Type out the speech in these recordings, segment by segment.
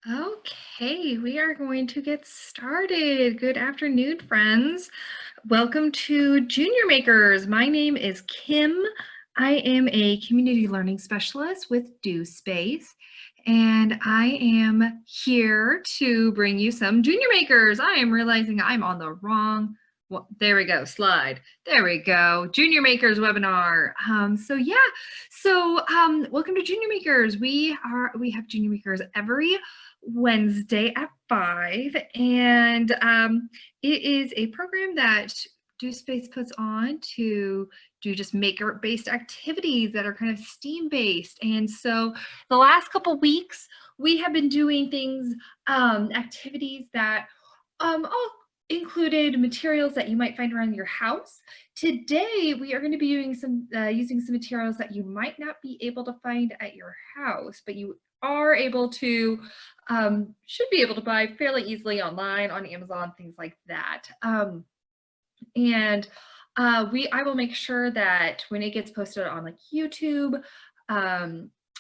Okay, we are going to get started. Good afternoon, friends. Welcome to Junior Makers. My name is Kim. I am a community learning specialist with DoSpace, and I am here to bring you some Junior Makers. I am realizing I'm on the wrong well, there we go, slide. There we go, Junior Makers webinar. Welcome to Junior Makers. We have Junior Makers every Wednesday at 5, and it is a program that DoSpace puts on to do just maker-based activities that are kind of STEAM-based. And so the last couple weeks, we have been doing things, activities that all included materials that you might find around your house. Today, we are going to be using some materials that you might not be able to find at your house, but you are able to should be able to buy fairly easily online on Amazon, things like that. I will make sure that when it gets posted on like YouTube,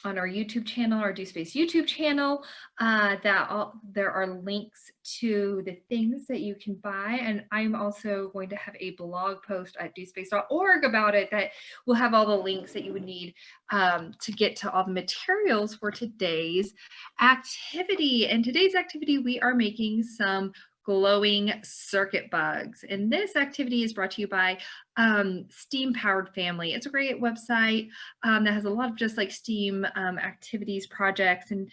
on our YouTube channel, our DoSpace YouTube channel, there are links to the things that you can buy. And I'm also going to have a blog post at DoSpace.org about it that will have all the links that you would need to get to all the materials for today's activity. And today's activity, we are making some glowing circuit bugs. And this activity is brought to you by STEAM Powered Family. It's a great website that has a lot of just like STEAM activities, projects, and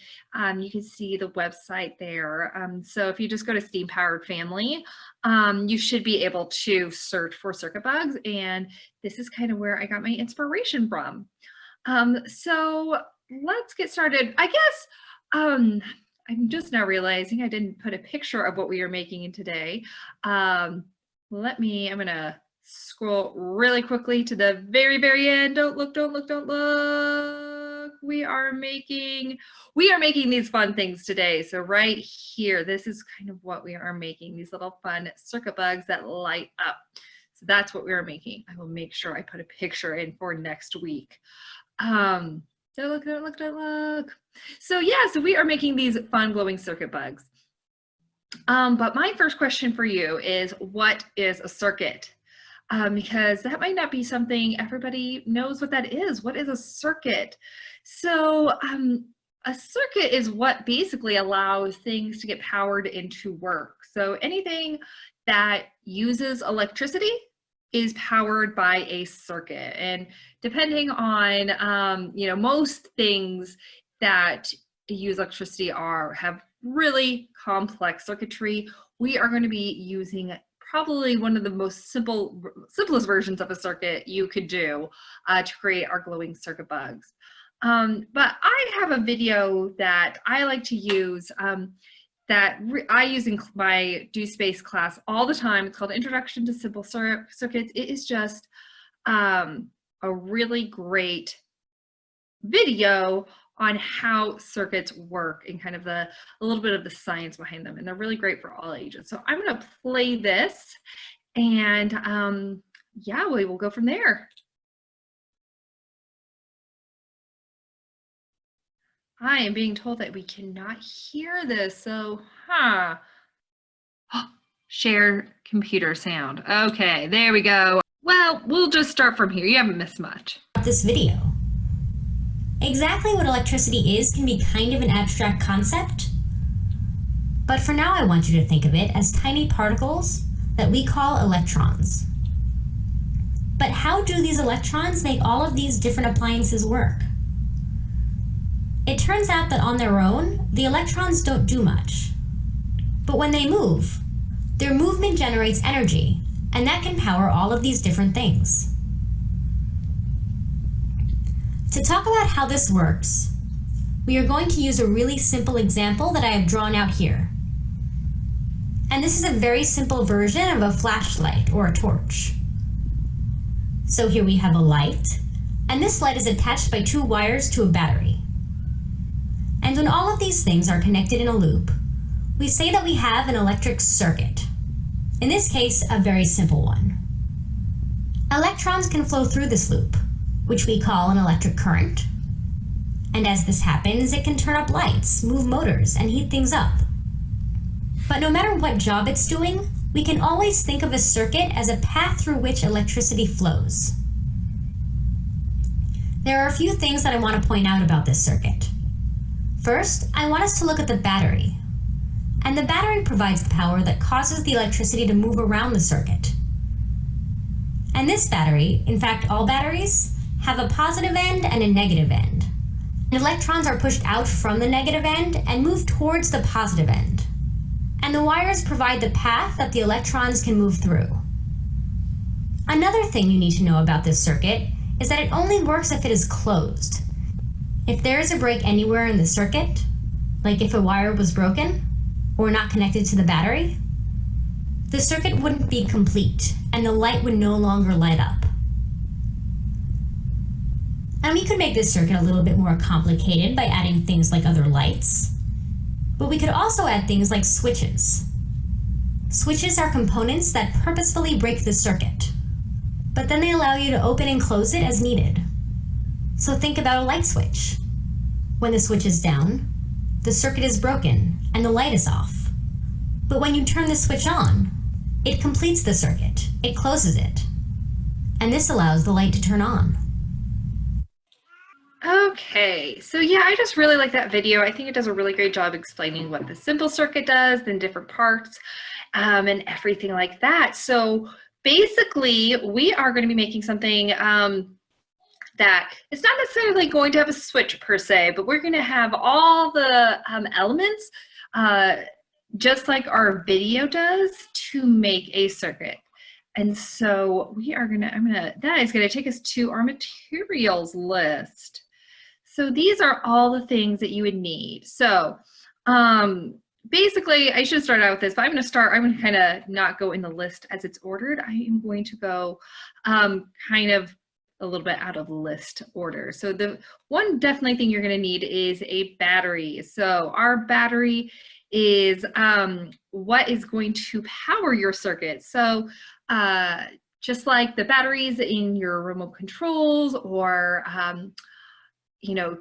you can see the website there. So if you just go to STEAM Powered Family, you should be able to search for circuit bugs. And this is kind of where I got my inspiration from. So let's get started. I guess I'm just now realizing I didn't put a picture of what we are making in today. I'm gonna scroll really quickly to the very, very end. Don't look, don't look, don't look. We are making these fun things today. So right here, this is kind of what we are making, these little fun circuit bugs that light up. So that's what we are making. I will make sure I put a picture in for next week. Don't look, don't look, don't look. So we are making these fun glowing circuit bugs. But my first question for you is, what is a circuit? Because that might not be something everybody knows what that is. What is a circuit? So a circuit is what basically allows things to get powered into work. So anything that uses electricity is powered by a circuit. And depending on, most things that use electricity have really complex circuitry. We are going to be using probably one of the most simplest versions of a circuit you could do to create our glowing circuit bugs. But I have a video that I like to use I use in my DoSpace class all the time. It's called Introduction to Simple Circuits. It is just a really great video on how circuits work and kind of a little bit of the science behind them. And they're really great for all ages. So I'm going to play this, and we will go from there. I am being told that we cannot hear this, so share computer sound. Okay, there we go. Well, we'll just start from here. You haven't missed much. This video. Exactly what electricity is can be kind of an abstract concept, but for now I want you to think of it as tiny particles that we call electrons. But how do these electrons make all of these different appliances work? It turns out that on their own, the electrons don't do much. But when they move, their movement generates energy, and that can power all of these different things. To talk about how this works, we are going to use a really simple example that I have drawn out here. And this is a very simple version of a flashlight or a torch. So here we have a light, and this light is attached by 2 wires to a battery. And when all of these things are connected in a loop, we say that we have an electric circuit. In this case, a very simple one. Electrons can flow through this loop, which we call an electric current. And as this happens, it can turn up lights, move motors, and heat things up. But no matter what job it's doing, we can always think of a circuit as a path through which electricity flows. There are a few things that I want to point out about this circuit. First, I want us to look at the battery. And the battery provides the power that causes the electricity to move around the circuit. And this battery, in fact all batteries, have a positive end and a negative end. Electrons are pushed out from the negative end and move towards the positive end. And the wires provide the path that the electrons can move through. Another thing you need to know about this circuit is that it only works if it is closed. If there is a break anywhere in the circuit, like if a wire was broken or not connected to the battery, the circuit wouldn't be complete and the light would no longer light up. And we could make this circuit a little bit more complicated by adding things like other lights. But we could also add things like switches. Switches are components that purposefully break the circuit, but then they allow you to open and close it as needed. So think about a light switch. When the switch is down, the circuit is broken and the light is off. But when you turn the switch on, it completes the circuit, it closes it. And this allows the light to turn on. Okay, so yeah, I just really like that video. I think it does a really great job explaining what the simple circuit does, then different parts, and everything like that. So basically, we are going to be making something that it's not necessarily going to have a switch per se, but we're going to have all the elements, just like our video does, to make a circuit. And so we are that is gonna take us to our materials list. So these are all the things that you would need. So basically, I should start out with this, but I'm gonna kind of not go in the list as it's ordered. I am going to go kind of a little bit out of list order. So the one definitely thing you're gonna need is a battery. So our battery is what is going to power your circuit. So just like the batteries in your remote controls or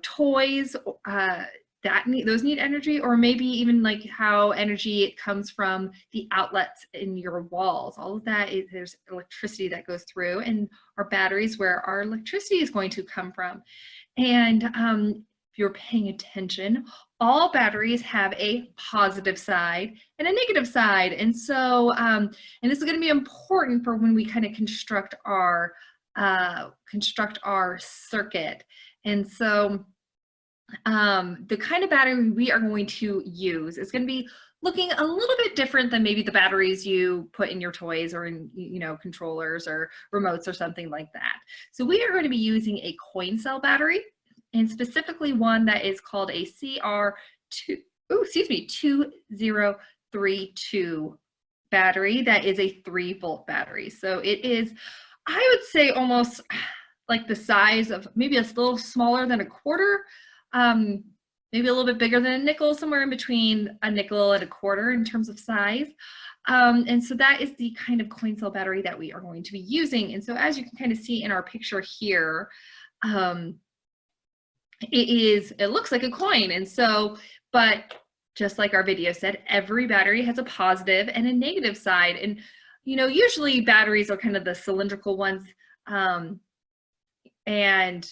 toys, those need energy, or maybe even like how energy comes from the outlets in your walls. All of that is, there's electricity that goes through, and our batteries where our electricity is going to come from. And if you're paying attention, all batteries have a positive side and a negative side. And so, and this is going to be important for when we kind of construct our circuit. And so the kind of battery we are going to use is going to be looking a little bit different than maybe the batteries you put in your toys or in, controllers or remotes or something like that. So we are going to be using a coin cell battery, and specifically one that is called a CR2032 battery. That is a 3-volt battery. So it is, I would say, almost like the size of, maybe a little smaller than a quarter, maybe a little bit bigger than a nickel, somewhere in between a nickel and a quarter in terms of size. And so that is the kind of coin cell battery that we are going to be using. And so as you can kind of see in our picture here, it looks like a coin. And so, but just like our video said, every battery has a positive and a negative side. And, usually batteries are kind of the cylindrical ones, and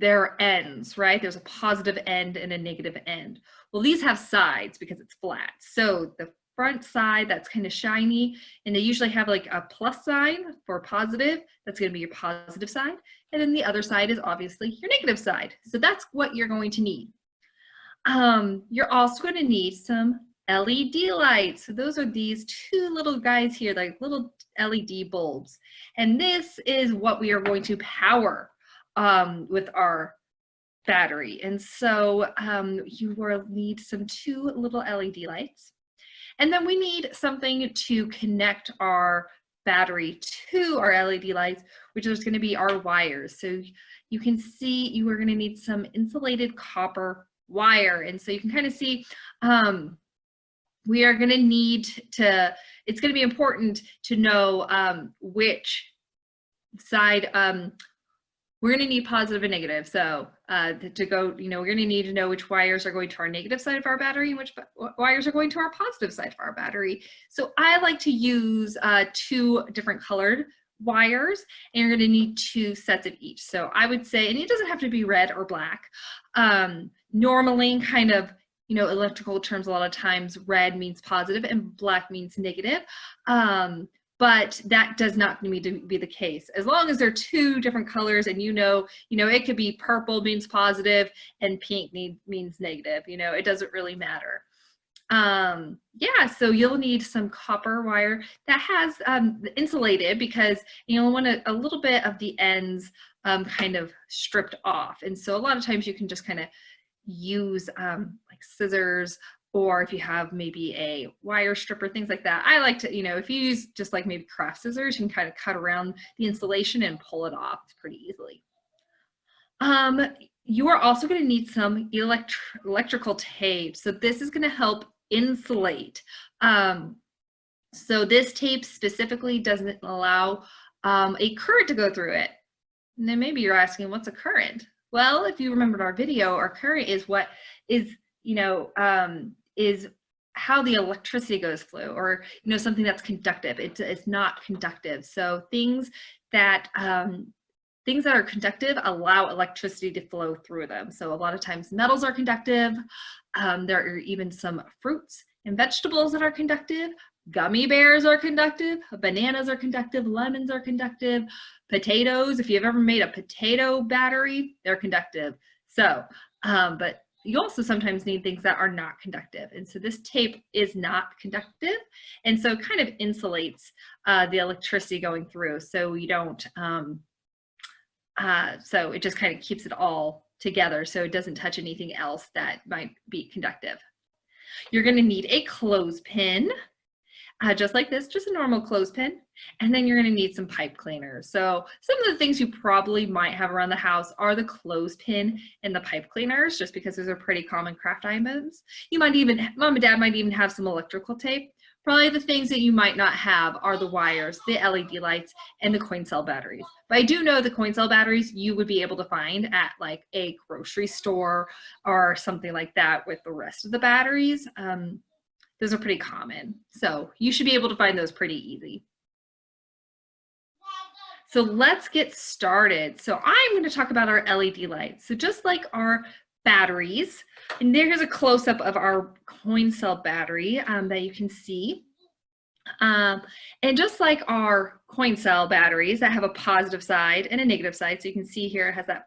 there are ends, right? There's a positive end and a negative end. Well, these have sides because it's flat. So the front side, that's kind of shiny, and they usually have like a plus sign for positive. That's going to be your positive side. And then the other side is obviously your negative side. So that's what you're going to need. You're also going to need some LED lights. So those are these two little guys here, like little LED bulbs. And this is what we are going to power with our battery. And so you will need some 2 little LED lights. And then we need something to connect our battery to our LED lights, which is going to be our wires. So you can see you are going to need some insulated copper wire. And so you can kind of see we are going to need to, it's going to be important to know which side we're going to need positive and negative. So to go, we're going to need to know which wires are going to our negative side of our battery and which wires are going to our positive side of our battery. So I like to use 2 different colored wires, and you're going to need 2 sets of each. So I would say, and it doesn't have to be red or black. Normally, kind of, electrical terms, a lot of times red means positive and black means negative. But that does not need to be the case. As long as they're 2 different colors, and it could be purple means positive and pink means negative. It doesn't really matter. Yeah, so you'll need some copper wire that has insulated, because you'll want a little bit of the ends kind of stripped off. And so a lot of times you can just kind of use like scissors, or if you have maybe a wire stripper, things like that. I like to, if you use just like maybe craft scissors, you can kind of cut around the insulation and pull it off pretty easily. You are also going to need some electrical tape. So this is going to help insulate. So this tape specifically doesn't allow a current to go through it. And then maybe you're asking, what's a current? Well, if you remembered our video, our current is what is, is how the electricity goes through, or, something that's conductive. It's not conductive. So things that are conductive allow electricity to flow through them. So a lot of times metals are conductive. There are even some fruits and vegetables that are conductive. Gummy bears are conductive. Bananas are conductive. Lemons are conductive. Potatoes, if you've ever made a potato battery, they're conductive. So, but you also sometimes need things that are not conductive. And so this tape is not conductive. And so it kind of insulates the electricity going through. So you don't, so it just kind of keeps it all together, so it doesn't touch anything else that might be conductive. You're going to need a clothespin, just like this, just a normal clothespin. And then you're going to need some pipe cleaners. So some of the things you probably might have around the house are the clothespin and the pipe cleaners, just because those are pretty common craft items. You might even, mom and dad might even have some electrical tape. Probably the things that you might not have are the wires, the LED lights, and the coin cell batteries. But I do know the coin cell batteries you would be able to find at like a grocery store or something like that with the rest of the batteries. Those are pretty common. So you should be able to find those pretty easy. So let's get started. So I'm going to talk about our LED lights. So just like our batteries, and there's a close-up of our coin cell battery that you can see. And just like our coin cell batteries that have a positive side and a negative side, so you can see here it has that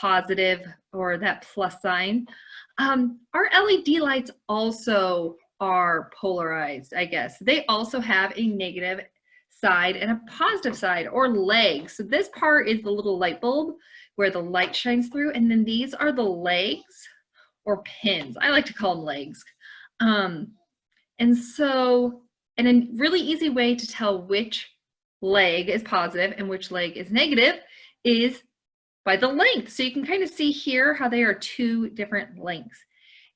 positive or that plus sign. Our LED lights also are polarized, I guess. They also have a negative side and a positive side, or legs. So this part is the little light bulb where the light shines through, and then these are the legs or pins. I like to call them legs. And a really easy way to tell which leg is positive and which leg is negative is by the length. So you can kind of see here how they are 2 different lengths.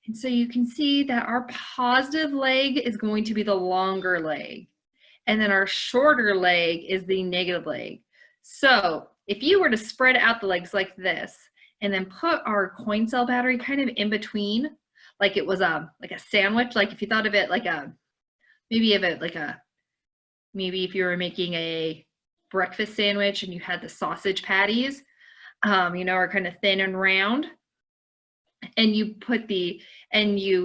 And so you can see that our positive leg is going to be the longer leg, and then our shorter leg is the negative leg. So if you were to spread out the legs like this and then put our coin cell battery kind of in between, like it was like a sandwich, like if you thought of it like maybe if you were making a breakfast sandwich and you had the sausage patties, are kind of thin and round, and you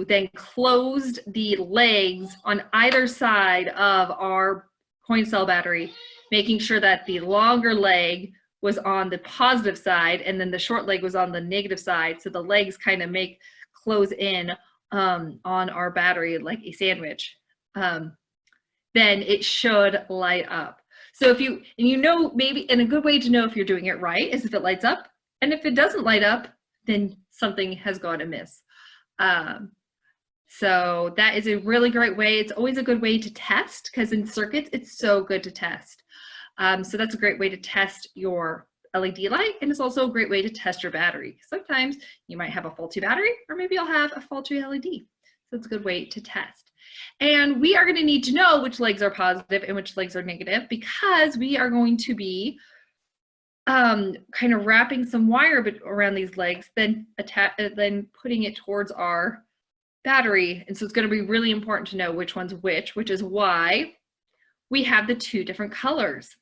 then closed the legs on either side of our coin cell battery, making sure that the longer leg was on the positive side and then the short leg was on the negative side. So the legs kind of close in on our battery like a sandwich. Then it should light up. So maybe, and a good way to know if you're doing it right is if it lights up, and if it doesn't light up, then something has gone amiss. So that is a really great way. It's always a good way to test, because in circuits, it's so good to test. So that's a great way to test your LED light, and it's also a great way to test your battery. Sometimes you might have a faulty battery, or maybe you'll have a faulty LED. So it's a good way to test. And we are going to need to know which legs are positive and which legs are negative, because we are going to be kind of wrapping some wire around these legs, then putting it towards our battery. And so it's going to be really important to know which one's which is why we have the two different colors.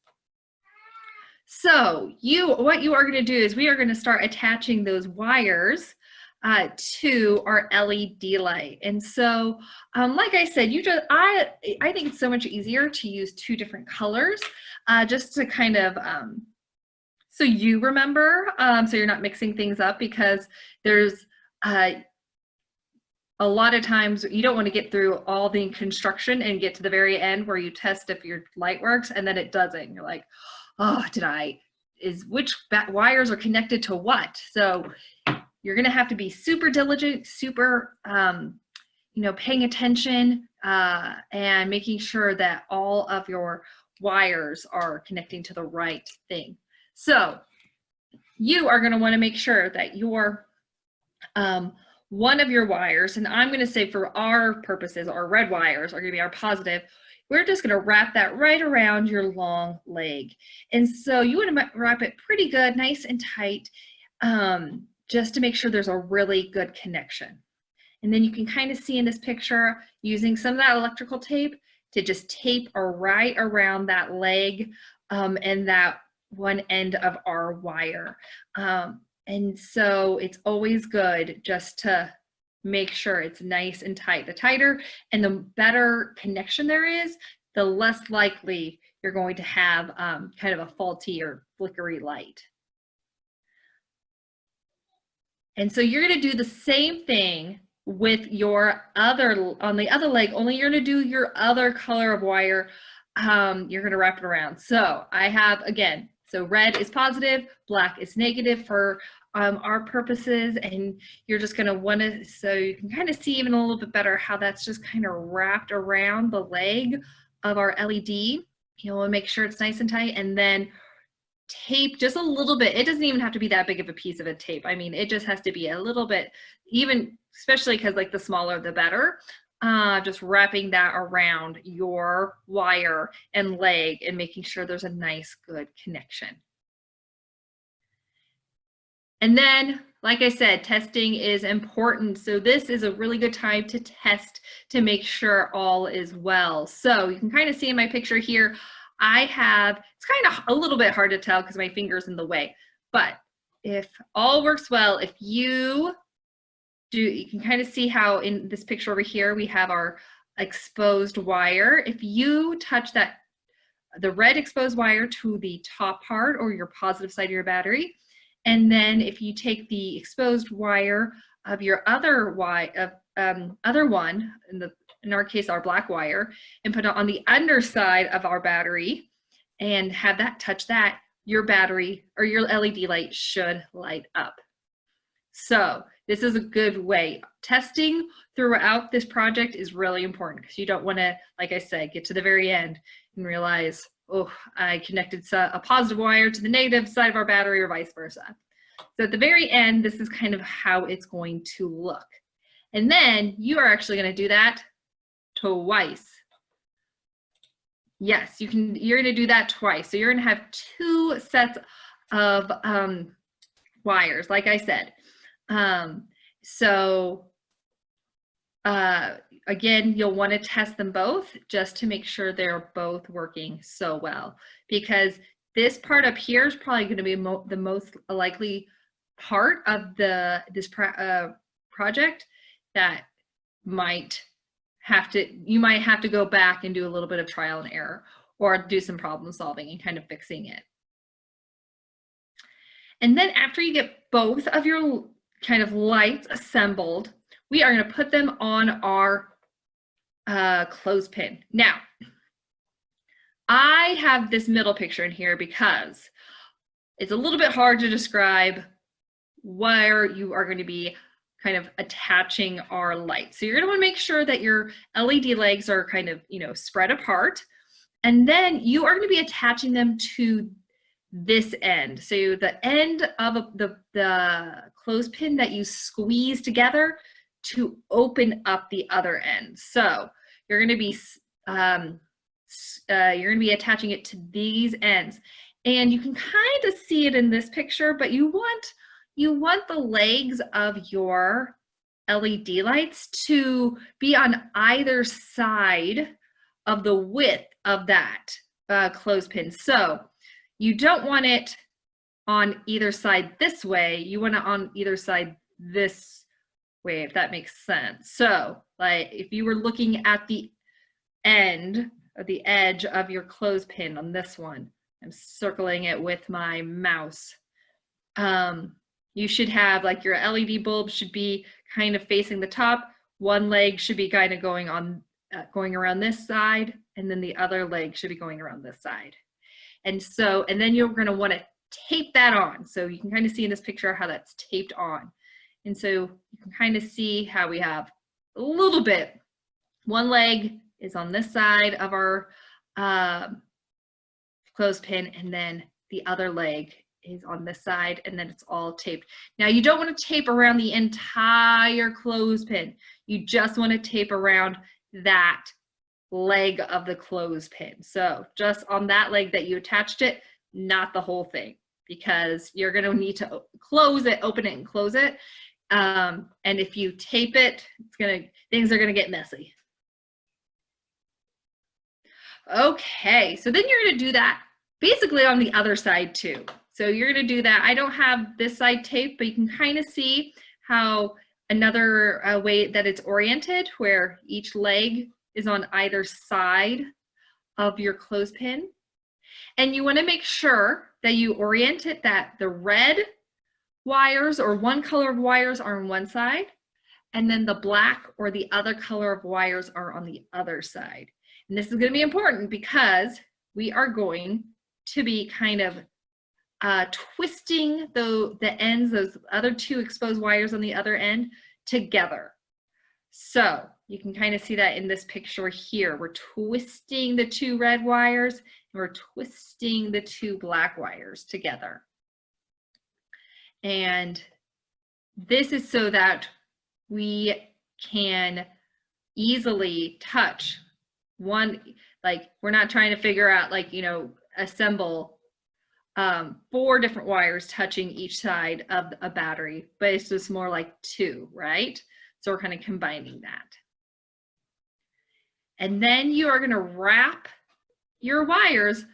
So what you are going to do is we are going to start attaching those wires to our LED light. And so, like I said, I think it's so much easier to use two different colors, just to kind of, so you remember, so you're not mixing things up, because there's a lot of times you don't want to get through all the construction and get to the very end where you test if your light works and then it doesn't. You're like, oh, which wires are connected to what? So you're going to have to be super diligent, super, paying attention and making sure that all of your wires are connecting to the right thing. So you are going to want to make sure that your one of your wires, and I'm going to say for our purposes, our red wires are going to be our positive. We're just going to wrap that right around your long leg. And so you want to wrap it pretty good, nice and tight, just to make sure there's a really good connection. And then you can kind of see in this picture using some of that electrical tape to just tape right around that leg and that one end of our wire. And so it's always good just to make sure it's nice and tight. The tighter and the better connection there is, the less likely you're going to have kind of a faulty or flickery light. And so you're going to do the same thing with your on the other leg, only you're going to do your other color of wire. You're going to wrap it around. So I have, again, so red is positive, black is negative for our purposes, and you're just going to want to, so you can kind of see even a little bit better how that's just kind of wrapped around the leg of our LED. You want to make sure it's nice and tight, and then tape just a little bit. It doesn't even have to be that big of a piece of a tape. I mean, it just has to be a little bit, even especially because like the smaller the better. Just wrapping that around your wire and leg and making sure there's a nice, good connection. And then, like I said, testing is important. So this is a really good time to test to make sure all is well. So you can kind of see in my picture here, it's kind of a little bit hard to tell because my finger's in the way, but if all works well, if you can kind of see how in this picture over here, we have our exposed wire. If you touch the red exposed wire to the top part or your positive side of your battery, and then if you take the exposed wire of your other one, in our case, our black wire, and put it on the underside of our battery and have that touch that, your battery or your LED light should light up. So this is a good way. Testing throughout this project is really important because you don't want to, like I said, get to the very end and realize, oh, I connected a positive wire to the negative side of our battery or vice versa. So at the very end, this is kind of how it's going to look. And then you are actually going to do that twice. Yes, you're going to do that twice. So you're going to have two sets of wires, like I said. Again, you'll want to test them both just to make sure they're both working so well, because this part up here is probably going to be the most likely part of this project that you might have to go back and do a little bit of trial and error or do some problem solving and kind of fixing it. And then after you get both of your kind of lights assembled, we are going to put them on our clothespin. Now, I have this middle picture in here because it's a little bit hard to describe where you are going to be kind of attaching our lights. So you're going to want to make sure that your LED legs are kind of, spread apart. And then you are going to be attaching them to this end. So the end of the clothespin that you squeeze together to open up the other end. So you're going to be attaching it to these ends. And you can kind of see it in this picture, but you want the legs of your LED lights to be on either side of the width of that clothespin. So you don't want it on either side this way. You want it on either side this way, if that makes sense. So like if you were looking at the end or the edge of your clothespin on this one, I'm circling it with my mouse. You should have like your LED bulb should be kind of facing the top. One leg should be kind of going around this side, and then the other leg should be going around this side. And then you're going to want to tape that on. So you can kind of see in this picture how that's taped on. And so you can kind of see how we have a little bit. One leg is on this side of our clothespin, and then the other leg is on this side, and then it's all taped. Now you don't want to tape around the entire clothespin. You just want to tape around that leg of the clothespin. So just on that leg that you attached it, not the whole thing, because you're going to need to close it, open it and close it. And if you tape it, things are going to get messy. Okay, so then you're going to do that basically on the other side too. So you're going to do that. I don't have this side taped, but you can kind of see how another way that it's oriented, where each leg is on either side of your clothespin. And you want to make sure that you orient it that the red wires or one color of wires are on one side, and then the black or the other color of wires are on the other side. And this is going to be important because we are going to be kind of twisting the ends, those other two exposed wires on the other end together. So you can kind of see that in this picture here. We're twisting the two red wires and we're twisting the two black wires together. And this is so that we can easily touch one, like we're not trying to figure out, like, you know, assemble 4 different wires touching each side of a battery, but it's just more like 2, right? So we're kind of combining that. And then you are going to wrap your wires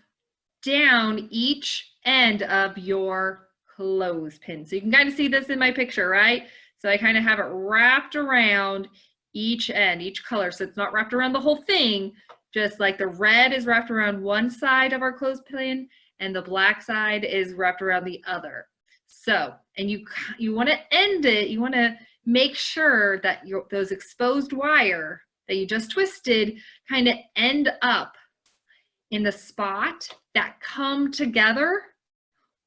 down each end of your clothespin. So you can kind of see this in my picture, right? So I kind of have it wrapped around each end, each color. So it's not wrapped around the whole thing, just like the red is wrapped around one side of our clothespin and the black side is wrapped around the other. So, and you want to end it, you want to make sure that those exposed wire that you just twisted kind of end up in the spot that come together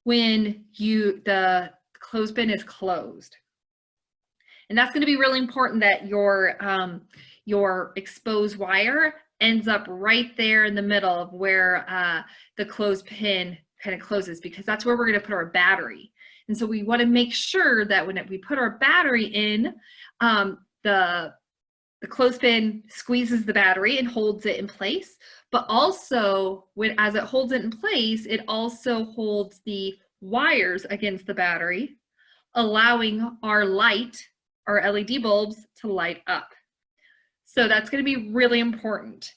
when the clothespin is closed. And that's going to be really important that your exposed wire ends up right there in the middle of where the clothespin kind of closes, because that's where we're going to put our battery. And so we want to make sure that when we put our battery in, the clothespin squeezes the battery and holds it in place, but also as it holds it in place, it also holds the wires against the battery, allowing our LED bulbs to light up. So that's going to be really important,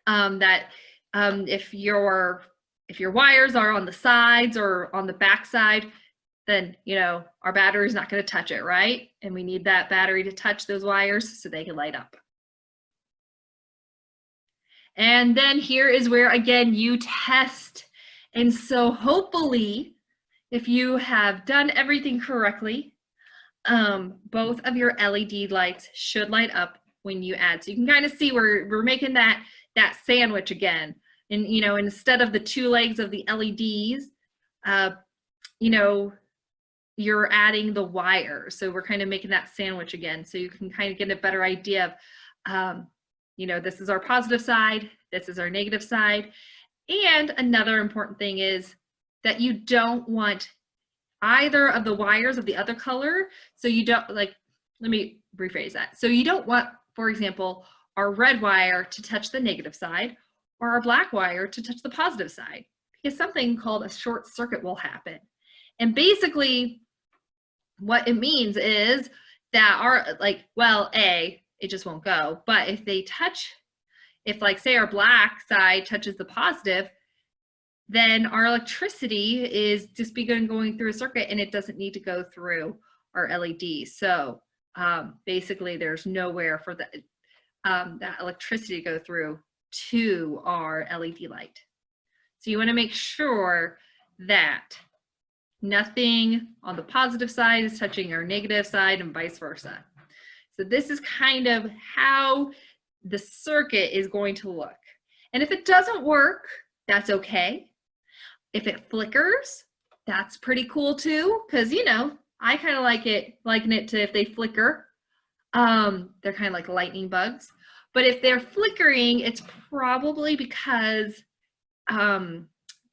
that if your wires are on the sides or on the back side, then, you know, our battery is not going to touch it, right? And we need that battery to touch those wires so they can light up. And then here is where, again, you test. And so hopefully, if you have done everything correctly, both of your LED lights should light up when you add. So you can kind of see we're making that sandwich again. And, you know, instead of the 2 legs of the LEDs, you know, you're adding the wire. So we're kind of making that sandwich again. So you can kind of get a better idea of, you know, this is our positive side, this is our negative side. And another important thing is that you don't want either of the wires of the other color. So you don't, like, let me rephrase that. So you don't want, for example, our red wire to touch the negative side or our black wire to touch the positive side, is something called a short circuit will happen. And basically what it means is that it just won't go. But if they touch, if like say our black side touches the positive, then our electricity is just begun going through a circuit and it doesn't need to go through our LED. So basically there's nowhere for that electricity to go through to our LED light. So you want to make sure that nothing on the positive side is touching our negative side and vice versa. So this is kind of how the circuit is going to look. And if it doesn't work, that's okay. If it flickers, that's pretty cool too, because you know, I kind of liken it to if they flicker, they're kind of like lightning bugs. But if they're flickering, it's probably because the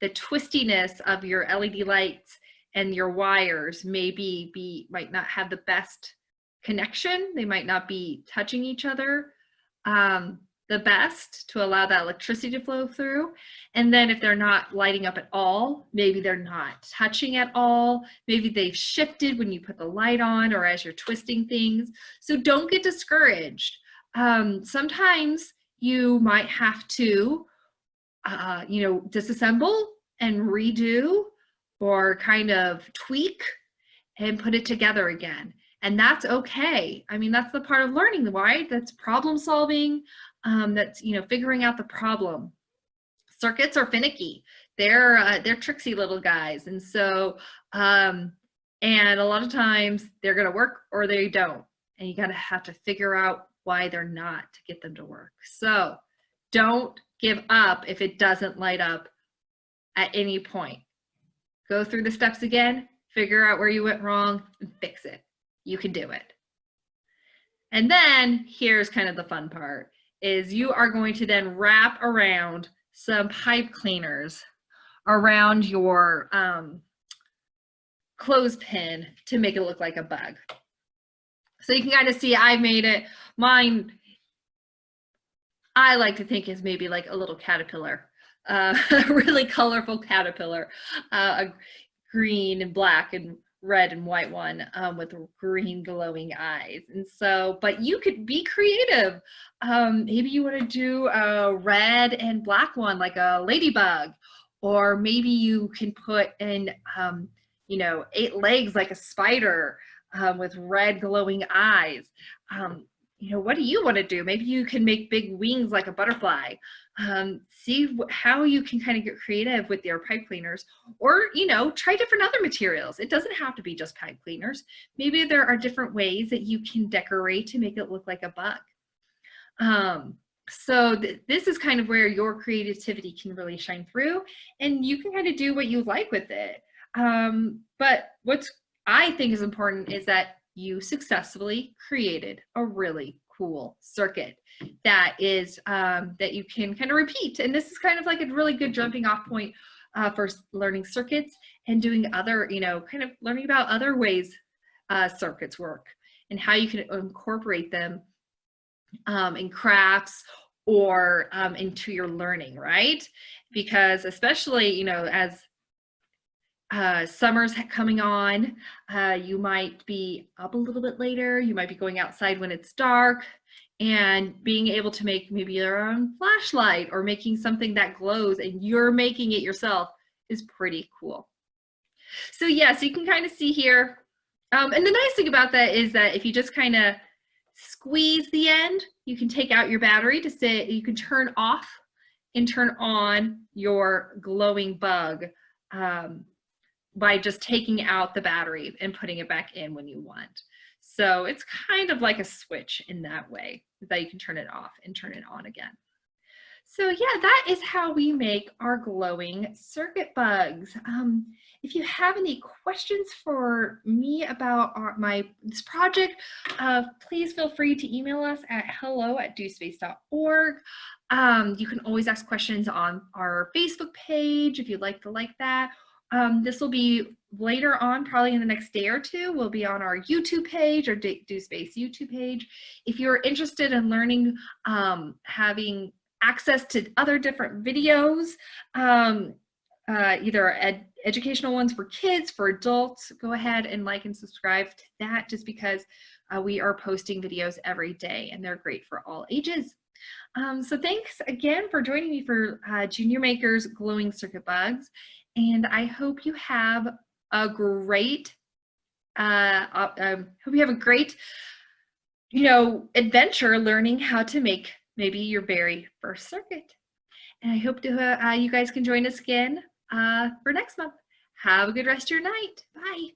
twistiness of your LED lights and your wires might not have the best connection. They might not be touching each other the best to allow that electricity to flow through. And then if they're not lighting up at all, maybe they're not touching at all, maybe they've shifted when you put the light on or as you're twisting things. So don't get discouraged. Sometimes you might have to disassemble and redo or kind of tweak and put it together again. And that's okay. I mean, that's the part of learning, right? That's problem solving. That's, figuring out the problem. Circuits are finicky. They're tricksy little guys. And so, and a lot of times they're going to work or they don't. And you have to figure out why they're not to get them to work. So don't give up if it doesn't light up at any point. Go through the steps again, figure out where you went wrong, and fix it. You can do it. And then here's kind of the fun part, is you are going to then wrap around some pipe cleaners around your clothespin to make it look like a bug. So you can kind of see I made it. Mine, I like to think is maybe like a little caterpillar, a really colorful caterpillar, a green and black and red and white one with green glowing eyes. And so, but you could be creative. Maybe you want to do a red and black one like a ladybug, or maybe you can put in 8 legs like a spider with red glowing eyes. What do you want to do? Maybe you can make big wings like a butterfly. See how you can kind of get creative with your pipe cleaners, or, try different other materials. It doesn't have to be just pipe cleaners. Maybe there are different ways that you can decorate to make it look like a bug. So this is kind of where your creativity can really shine through, and you can kind of do what you like with it. But what's I think is important is that you successfully created a really cool circuit that is that you can kind of repeat. And this is kind of like a really good jumping off point for learning circuits and doing other, kind of learning about other ways circuits work and how you can incorporate them in crafts or into your learning, right? Because especially, as summer's coming on, you might be up a little bit later, you might be going outside when it's dark, and being able to make maybe your own flashlight or making something that glows and you're making it yourself is pretty cool. So yes, you can kind of see here. And the nice thing about that is that if you just kind of squeeze the end, you can take out your battery to say you can turn off and turn on your glowing bug by just taking out the battery and putting it back in when you want. So it's kind of like a switch in that way that you can turn it off and turn it on again. So yeah, that is how we make our glowing circuit bugs. If you have any questions for me about this project, please feel free to email us at hello@dospace.org. You can always ask questions on our Facebook page if you'd like to like that. This will be later on, probably in the next day or two, will be on our YouTube page, or DoSpace YouTube page. If you're interested in learning, having access to other different videos, either educational ones for kids, for adults, go ahead and like and subscribe to that, just because we are posting videos every day and they're great for all ages. So thanks again for joining me for Junior Makers Glowing Circuit Bugs, and I hope you have a great adventure learning how to make maybe your very first circuit. And I hope to, you guys can join us again for next month. Have a good rest of your night. Bye.